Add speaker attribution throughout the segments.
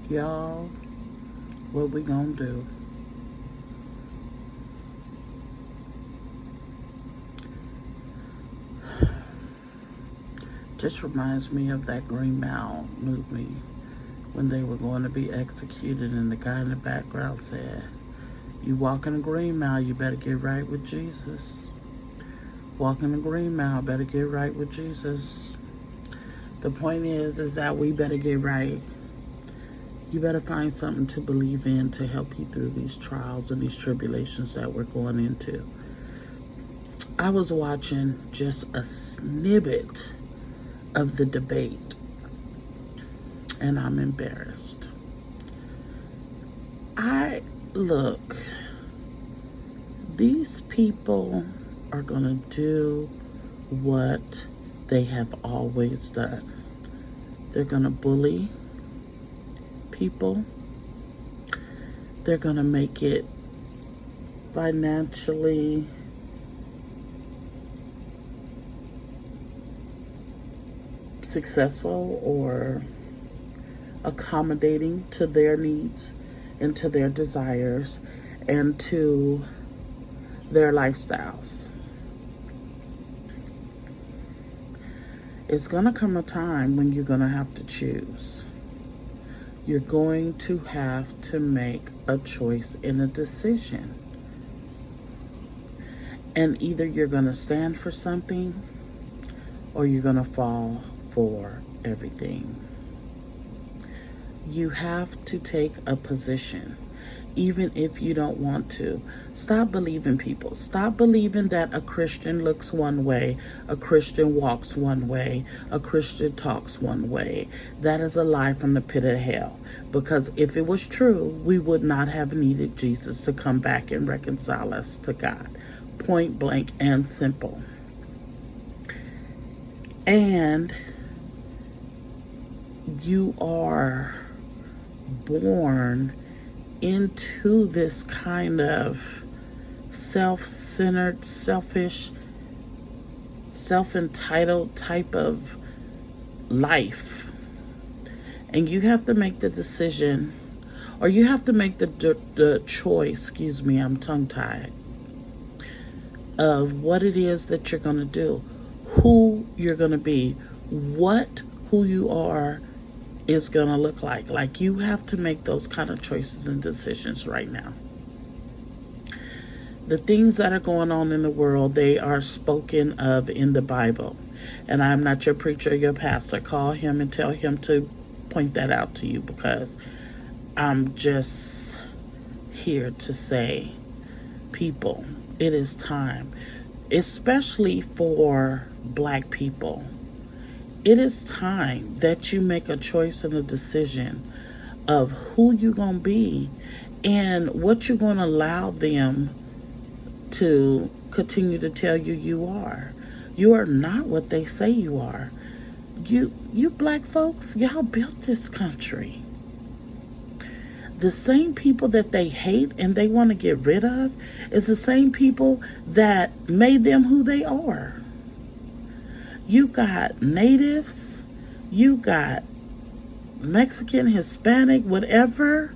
Speaker 1: Y'all, what we gonna do? Just reminds me of that Green Mile movie when they were going to be executed, and the guy in the background said, "You walk in a Green Mile, you better get right with Jesus. Walking the Green Mile, better get right with Jesus." The point is that we better get right. You better find something to believe in to help you through these trials and these tribulations that we're going into. I was watching just a snippet of the debate, and I'm embarrassed. Look, these people are going to do what they have always done. They're going to bully people. They're going to make it financially successful or accommodating to their needs and to their desires and to their lifestyles. It's going to come a time when you're going to have to choose. You're going to have to make a choice and a decision. And either you're going to stand for something or you're going to fall for everything. You have to take a position, even if you don't want to. Stop believing people. Stop believing that a Christian looks one way, a Christian walks one way, a Christian talks one way. That is a lie from the pit of hell. Because if it was true, we would not have needed Jesus to come back and reconcile us to God. Point blank and simple. And you are born into this kind of self-centered, selfish, self-entitled type of life. And you have to make the decision, or you have to make the choice, I'm tongue-tied, of what it is that you're going to do, who you're going to be, what who you are is going to look like. Like, you have to make those kind of choices and decisions right now. The things that are going on in the world, they are spoken of in the Bible. And I'm not your preacher or your pastor. Call him and tell him to point that out to you, because I'm just here to say, people, it is time, especially for Black people. It is time that you make a choice and a decision of who you're going to be and what you're going to allow them to continue to tell you you are. You are not what they say you are. You Black folks, y'all built this country. The same people that they hate and they want to get rid of is the same people that made them who they are. You got natives, you got Mexican, Hispanic, whatever,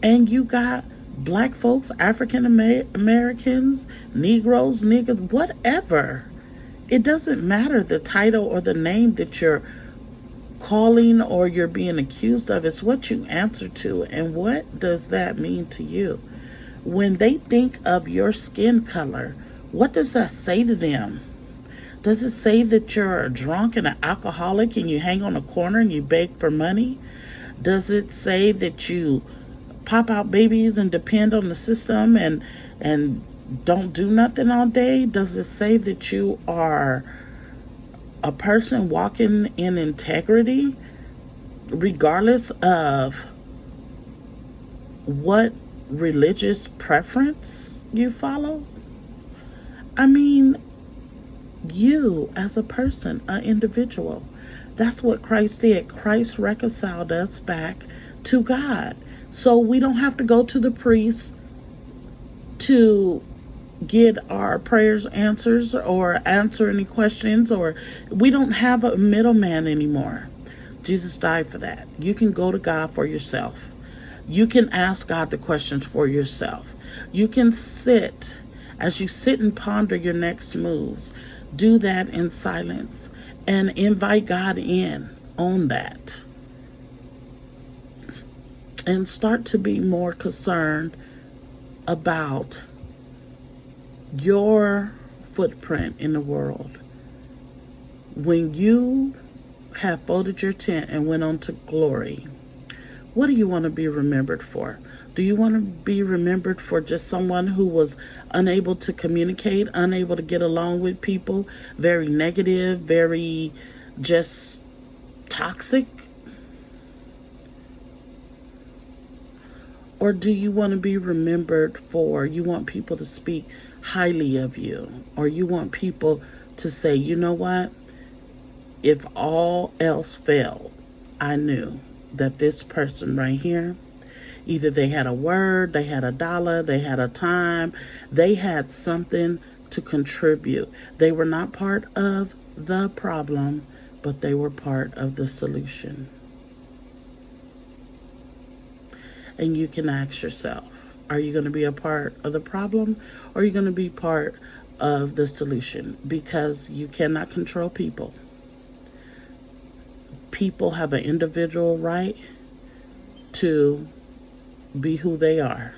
Speaker 1: and you got Black folks, African Americans, Negroes, niggas, whatever. It doesn't matter the title or the name that you're calling or you're being accused of. It's what you answer to, and what does that mean to you? When they think of your skin color, what does that say to them? Does it say that you're a drunk and an alcoholic and you hang on a corner and you beg for money? Does it say that you pop out babies and depend on the system and don't do nothing all day? Does it say that you are a person walking in integrity regardless of what religious preference you follow? I mean, you as a person, an individual. That's what Christ did. Christ reconciled us back to God. So we don't have to go to the priest to get our prayers answers or answer any questions, or we don't have a middleman anymore. Jesus died for that. You can go to God for yourself. You can ask God the questions for yourself. You can sit, as you sit and ponder your next moves, do that in silence and invite God in on that. And start to be more concerned about your footprint in the world. When you have folded your tent and went on to glory, what do you want to be remembered for? Do you want to be remembered for just someone who was unable to communicate, unable to get along with people, very negative, very just toxic? Or do you want to be remembered for, you want people to speak highly of you? Or you want people to say, you know what? If all else failed, I knew that this person right here, either they had a word, they had a dollar, they had a time, they had something to contribute. They were not part of the problem, but they were part of the solution. And you can ask yourself, are you going to be a part of the problem, or are you going to be part of the solution? Because you cannot control people. People have an individual right to be who they are.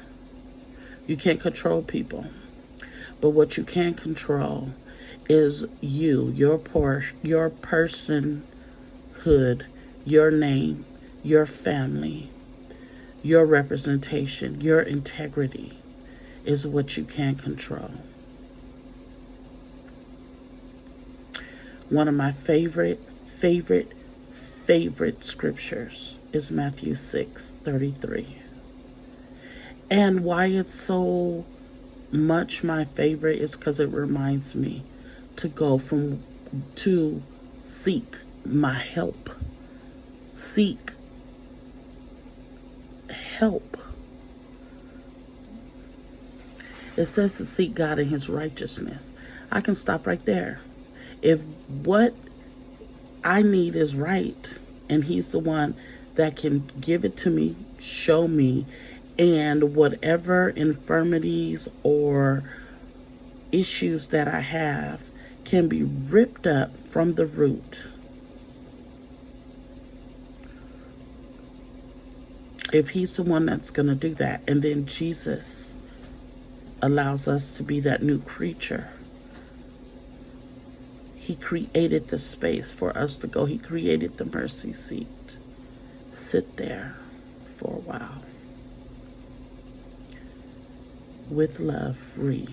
Speaker 1: You can't control people. But what you can control is you, your personhood, your name, your family, your representation, your integrity is what you can control. One of my favorite scriptures is Matthew 6:33. And why it's so much my favorite is because it reminds me to seek my help. Seek help. It says to seek God in his righteousness. I can stop right there. If what I need is right, and he's the one that can give it to me, show me, and whatever infirmities or issues that I have can be ripped up from the root. If he's the one that's going to do that, and then Jesus allows us to be that new creature. He created the space for us to go. He created the mercy seat. Sit there for a while. With love, Ree.